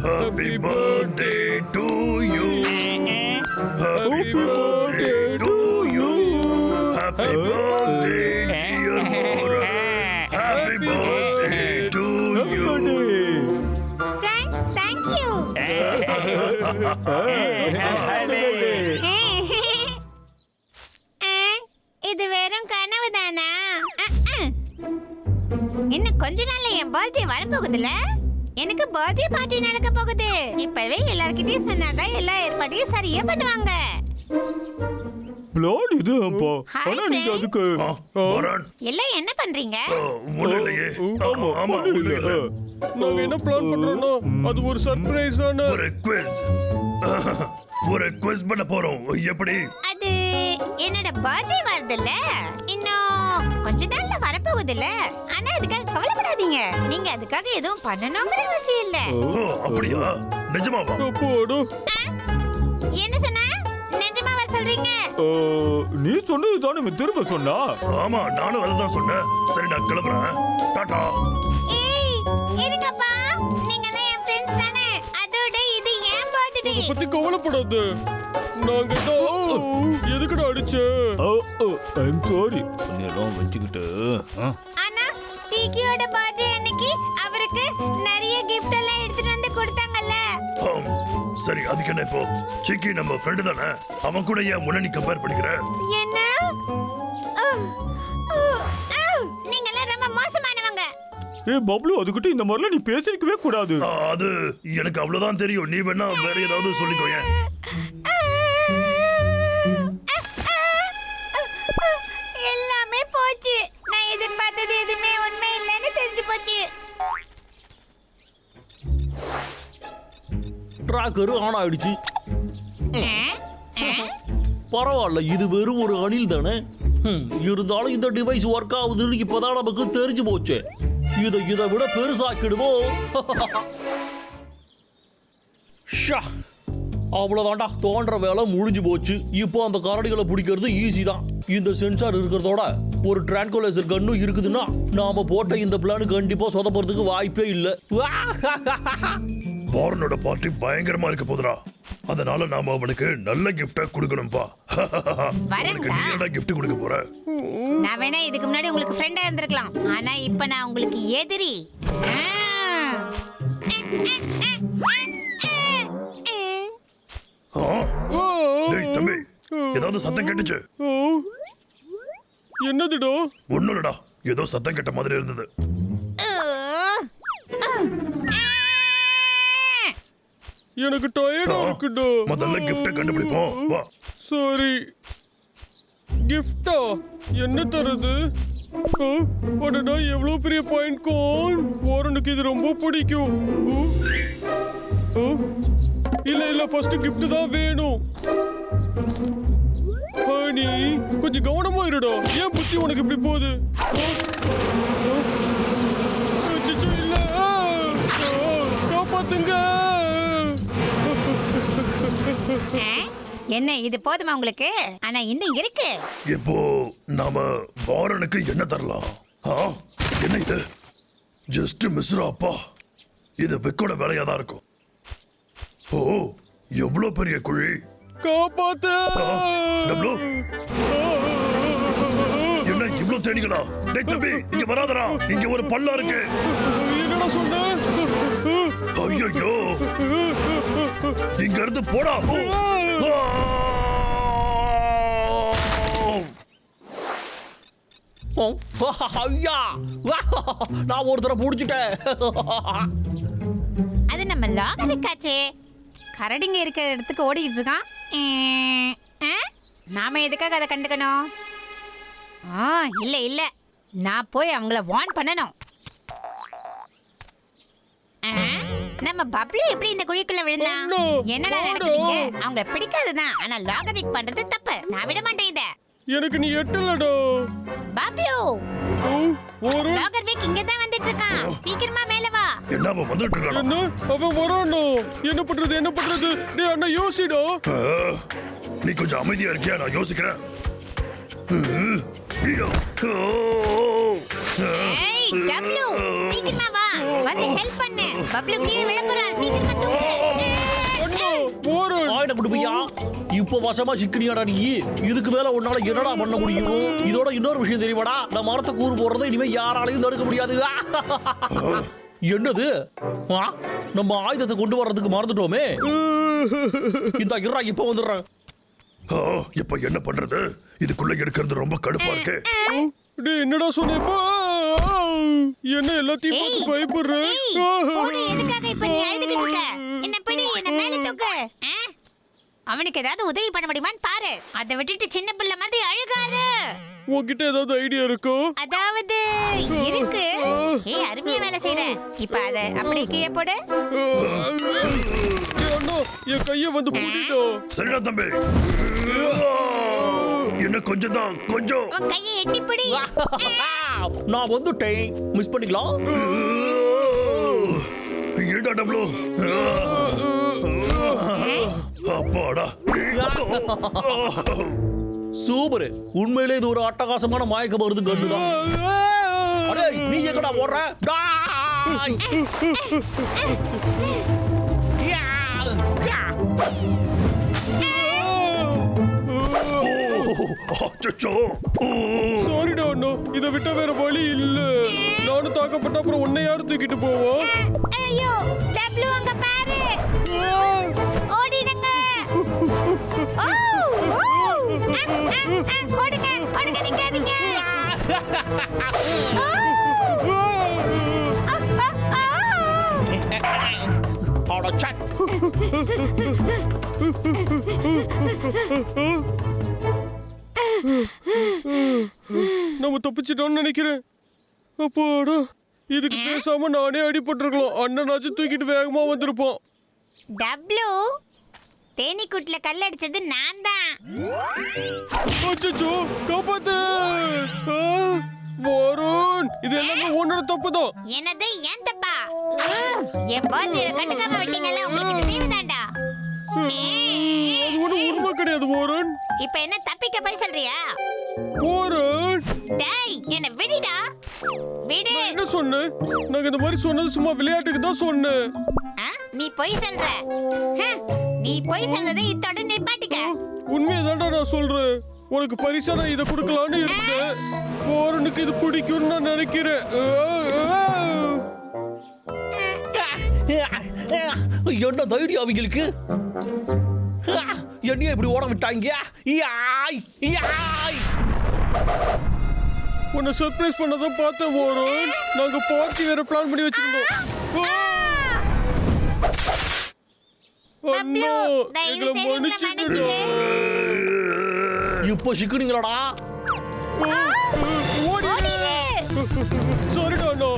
Happy birthday to you. Happy birthday to you. Happy birthday, dear Moran. Happy birthday to you. Friends, thank you. இது வெறும் கனவுதானா? இன்னும் கொஞ்ச நாள்ல என் birthday வரப்போகுதுல. எனக்கு birthday party நடக்க போகுது. இப்பவே எல்லார்கிட்டயும் சொன்னாதான் எல்லா ஏற்பாட்டையும் சரியா பண்ணுவாங்க. பிளான் இது அப்பா. ஆனா நீங்க அதுக்கு மோரன், எல்லாம் என்ன பண்றீங்க? ஒண்ணும் இல்லையே. ஆமா, ஒண்ணும் இல்ல. நாங்க என்ன பிளான் பண்றோம்னா அது ஒரு சர்ப்ரைஸ் தானே. ஒரு குவிஸ் பண்ண போறோம். எப்படி? அது என்னோட பர்த்டே வருதுல்ல, இன்னும் கொஞ்ச நாள்ல வரப்போகுதுல்ல. ஆனா அதுக்காக கவலைப்படாதீங்க. நீங்க அதுக்காக எதுவும் பண்ணணுங்கிற அவசியம் இல்ல. அப்படியா? நிஜமாவா? அப்போடோ என்ன சொன்ன? நிஜமாவா சொல்றீங்க? நீ சொன்னது தானே திரும்ப சொன்னா. ஆமா, நானும் அதுதான் சொன்னேன். சரி, நான் கிளம்புறேன். டாடா. ஏய், இருங்கப்பா. நீங்கலாம் என் ஃப்ரெண்ட்ஸ் தானே. அதோட இது என் பர்த்டே. இத பத்தி கவலைப்படாத. நாங்க தான் எதுக்குடா அடிச்ச? I'm sorry. எல்லாம் வச்சுக்கிட்டு ஆனா டிகியோட பர்த்டே அன்னைக்கு அவருக்கு நிறைய கிஃப்ட் எல்லாம் எடுத்துட்டு வந்து கொடுத்தாங்கல்ல. சரி, அதுக்கு என்ன இப்போ? சிக்கி நம்ம ஃப்ரெண்டு தானே. அவன் கூட ஏன் முன்ன நீ கம்பேர் பண்ணிக்கிற? என்ன? நீங்கலாம் ரொம்ப மோசமானவங்க. பப்ளு, அதுக்கிட்ட இந்த மாதிரிலாம் நீ பேசிருக்கவே கூடாது. அது எனக்கு அவ்வளவுதான் தெரியும். நீ வேணா வேற ஏதாவது சொல்லிக்கோங்க. எல்லாமே போச்சு. நான் எதிர்பார்த்தது எதுவுமே உண்மை இல்லைன்னு தெரிஞ்சு போச்சு. ட்ராக்கர் ஆன் ஆயிடுச்சு. பரவாயில்ல, இது வெறும் ஒரு அணில் தானே. இருந்தாலும் இந்த டிவைஸ் ஒர்க் ஆகுதுன்னு இப்பதான் நமக்கு தெரிஞ்சு போச்சு. இதை விட பெருசாக்கிடுவோம். அவ்வளவுதான்டா, தோன்ற வேலை முடிஞ்சு போச்சு. இப்போ அந்த கரடிகளை பிடிக்கிறது ஈஸி தான். இந்த சென்சார் இருக்கிறதோட ஒரு டிரான்குலைசர் கன்னும் இருக்குதுன்னா நாம போட்ட இந்த பிளான் கண்டிப்பா சொதப்படுறதுக்கு வாய்ப்பே இல்லை. வாரனோட பார்ட்டி பயங்கரமா இருக்க போதுடா. அதனால நாம அவனுக்கு நல்ல கிஃப்டா கொடுக்கணும்பா. அவனுக்கு நீ என்ன கிஃப்ட் கொடுக்க போற? நான் வேணா இதுக்கு முன்னாடி உங்களுக்கு ஃப்ரெண்டா இருந்திருக்கலாம். ஆனா இப்ப நான் உங்களுக்கு எதிரி. டேய் தம்பி, ஏதாவது சத்தம் கேட்டுச்சு? என்னதுடா? ஒண்ணும் இல்லடா, ஏதோ சத்தம் கேட்ட மாதிரி இருந்தது. எனக்கு டயர்டா இருக்குடா. முதல்ல கிஃப்ட கண்டுபிடிப்போம். வா. சரி, கிஃப்டா? என்ன தருது? அடடா, எவ்வளவு பெரிய பாயிண்ட் கோன். வாரனுக்கு இது ரொம்ப பிடிக்கும். இல்ல ஃபர்ஸ்ட் கிஃப்ட் தான் வேணும். ஹனி, கொஞ்சம் கவனமா இருடா. ஏன் புத்தி உனக்கு இப்படி போகுது? இல்ல, காப்பாத்துங்க. என்ன இது போதுமா உங்களுக்கு? ஆனா இன்னும் இருக்கு. இப்போ நாம வாரனுக்கு என்ன தரலாம்? என்ன இது? ஜஸ்ட் மிஸ்ரா அப்பா. இது வெக்கோட வேலையா தான் இருக்கும். ஓ, எவ்வளவு பெரிய குழி. காப்பாத்து. டப்ளு, என்ன இவ்வளவு தேடிகளா? டேய் தம்பி, இங்க வராதடா. இங்க ஒரு பள்ளம் இருக்கு. என்னடா சொன்ன? ஐயோ, இங்க இருந்து போடா. ஐயா, நான் ஒருத்தரை புடிச்சிட்டேன். அது நம்ம லாகரிக்காச்சே. கரடிங்க இருக்கிற இடத்துக்கு ஓடிக்கிட்டு இருக்கான். நாம எதுக்காக அதை கண்டுக்கணும்? இல்ல நான் போய் அவங்கள வார்ன் பண்ணணும். நம்ம பப்ளு எப்படி இந்த குழிக்குள்ள விழுந்தான்? என்னடா நடக்குதுங்க? அவங்க பிடிக்காதுதான், ஆனா லாகரிக் பண்றது தப்பு. நான் விட மாட்டேன் இத. எனக்கு நீ எட்டலடா. பப்ளு, ஒரு லாகரிக் இங்க தான் வந்துட்டு இருக்கான். சீக்கிரமா மேல வா. என்ன அவன் வந்துட்டு இருக்கான்? என்ன அவன் வரானோ? என்ன பண்றது? டேய் அண்ணா, யோசிடா. நீ கொஞ்சம் அமைதியா இருக்கியா? நான் யோசிக்கிறேன். ஏய், பப்ளு, சீக்கிரமா வா. வந்து ஹெல்ப் பண்ணு. பப்ளு கீழே விழ போறான். சீக்கிரமா தூக்கு. அண்ணா வாரன் ஆயிட குடுப்பையா இப்போ வசமா சிக்கினியாடா நீ இதுக்கு மேல உன்னால என்னடா பண்ண முடியும் இதோட இன்னொரு விஷயம் தெரியுமாடா நான் மரத்தை கூறு போடுறதை இனிமே யாராலையும் தடுக்க முடியாது என்னது ஆ? நம்ம ஆயுதத்தை கொண்டு வர்றதுக்கு மறந்துட்டோமே இந்த இருடா இப்ப வந்துடுறேன் இப்ப என்ன பண்றது? இதுக்குள்ள இருக்கிறது ரொம்ப கடுப்பா இருக்கு. டேய் என்னடா சொன்ன இப்போ என்ன எல்லாத்தையும் பார்த்து பயப்படுற போதும், எதுக்காக இப்ப நீ அழுதுகிட்டு இருக்க? என்ன பிடி, என்ன மேல தூக்கு. ஆ? அவனுக்கு ஏதாவது உதவி பண்ண முடியுமான்னு பாரு. அதை விட்டுட்டு சின்ன பிள்ளை மாதிரி அழுகாத. உன்கிட்ட ஏதாவது ஐடியா இருக்கோ? அதாவது இருக்கு. ஏய், அருமையா வேலை செய்யற. இப்ப அத அப்படியே கீழே போடு. டேய் அண்ணா என் கைய வந்து பிடிடா. சரிடா தம்பி. என்ன கொஞ்சம் தான் கொஞ்சம். உன் கையை எட்டி பிடி. நான் வந்துட்டேன் மிஸ் பண்ணிக்கலாம் ஏடா டப்ளு. அப்பாடா. சூப்பர் உண்மையிலே இது ஒரு அட்டகாசமான மயக்க மருந்து கண்டுதான் அடே நீ எங்கடா ஓடுற டாய்! யா! யா! அச்சச்சோ. சாரிடா அண்ணா இதை விட்டா வேற வழி இல்ல. நானும் தாக்கப்பட்ட அப்புறம் உன்னை யாரு தூக்கிட்டு போவோம்? ஐயோ, டப்ளு அங்க பாரு. ஓடிடுங்க. ஓ! ஓடுங்க, ஓடுங்க, நிக்காதீங்க. அட சட் நம்ம தப்பிச்சிட்டோம்னு நினைக்கிறேன். அப்பாடா இதுக்கு பேசாம நானே அடிபட்டிருக்கலாம். அண்ணனாச்சும் தூக்கிட்டு வேகமா வந்திருப்பான். டப்ளு, தேனீக்கூட்டுல கல் அடிச்சது நான் தான். அச்சச்சோ காப்பாத்து. வருண் இது எல்லாமே உன்னோட தப்புதான். என்னது ஏன் தப்பா? என் பர்த்டே கண்டுக்காம விட்டீங்கல்ல, உங்களுக்கு இது தேவைதான்டா. அது ஒண்ணு உண்மை கிடையாது வருண். இப்ப என்ன தப்பிக்க போய் சொல்றியா? வருண் டேய், என்ன விடுடா. விடு. நான் என்ன சொன்னேன்? நாங்க இந்த மாதிரி சொன்னது சும்மா விளையாட்டுக்கு தான் சொன்னேன். ஆ? நீ பொய் சொல்ற. நீ பொய் சொல்றதை இத்தோட நிப்பாட்டிக்க. உண்மையதான்டா நான் சொல்றேன். உனக்கு பரிசா நான் இதை கொடுக்கலான்னு இருந்தேன். வருணுக்கு இது பிடிக்கும்னு நான் நினைக்கிறேன். என்ன தைரியம் அவங்களுக்கு என்னைய இப்படி ஓட விட்டாங்க யாய்! யாய்! உன்னை சர்ப்ரைஸ் பண்ணதான் பார்த்தேன் வருண். நாங்க பார்ட்டி வேற பிளான் பண்ணி வச்சிருந்தோம். அண்ணா எங்களை மன்னிச்சிடு. இப்போ சிக்குனீங்களாடா சாரிடா அண்ணா.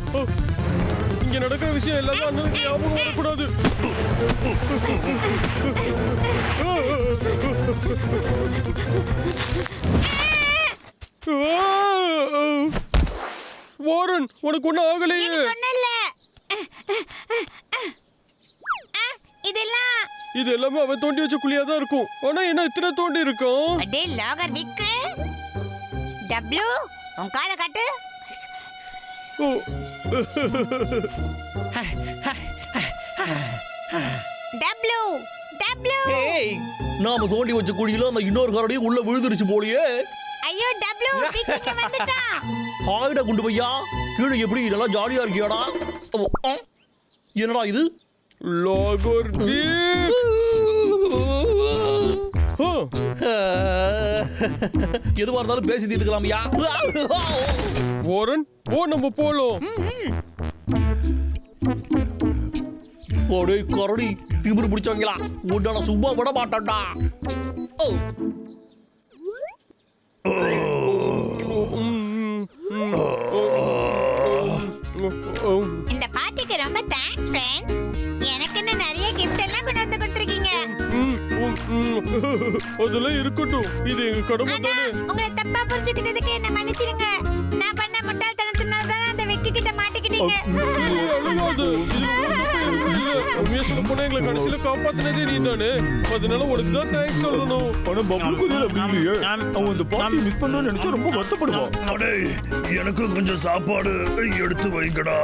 இங்க நடக்கிற விஷயம் எல்லாமே அண்ணனுக்கு ஞாபகம் வரக்கூடாது. வாரன் உனக்கு ஒண்ணும் ஆகலையே. ஒண்ணும் இல்ல. இதெல்லாம் இது எல்லாமே அவன் தோண்டி வச்ச குழியா தான் இருக்கும். ஆனா என்ன இத்தனை தோண்டி இருக்கும்? அடே லாகர் விக்கு. டப்ளு, உன் காதை காட்டு. ஓ, டப்ளு, டப்ளு. ஏய் நாம தோண்டி வச்ச குழியில அந்த இன்னொரு கரடியும் உள்ள விழுந்துருச்சு போலியே ஐயோ டப்ளு, விக்கு வந்துட்டான். ஹாய்டா குண்டு பையா கீழே எப்படி இதெல்லாம் ஜாலியா இருக்கியாடா என்னடா இது லாகர் எதுவா இருந்தாலும் பேசி தீர்த்துக்கலாம்யா வாரன் ஓ நம்ம போலாம். ஒரே கரடி திமிரு பிடிச்சவங்களா உன்னை நான் சும்மா விட மாட்டேன்டா ஓ இந்த பார்ட்டிக்கு ரொம்ப தேங்க்ஸ் ஃப்ரெண்ட்ஸ். எனக்குன்னு நிறைய gift எல்லாம் கொண்டு வந்து கொடுத்திருக்கீங்க. அதெல்லாம் இருக்கட்டும். இது எங்க கடமை ஆனா தானே. உங்களை தப்பா புரிஞ்சுக்கிட்டதுக்கு என்ன மன்னிச்சிடுங்க. நான் பண்ண முட்டாள்தனத்தினால தான் அந்த வெக்கு கிட்ட மாட்டிக்கிட்டீங்க. அழுகாது. உண்மையா சொல்ல போனா எங்களை கடைசியில காப்பாத்தினதே நீ தானே. அதனால உனக்கு தான் தேங்க்ஸ் சொல்லணும். ஆனா பப்ளுக்கு இதுல அப்படி இல்லையே அவன் இந்த பார்ட்டி மிஸ் பண்ணணும்னு நினைச்சா ரொம்ப வருத்தப்படுவான் அடே எனக்கும் கொஞ்சம் சாப்பாடு எடுத்து வைங்கடா.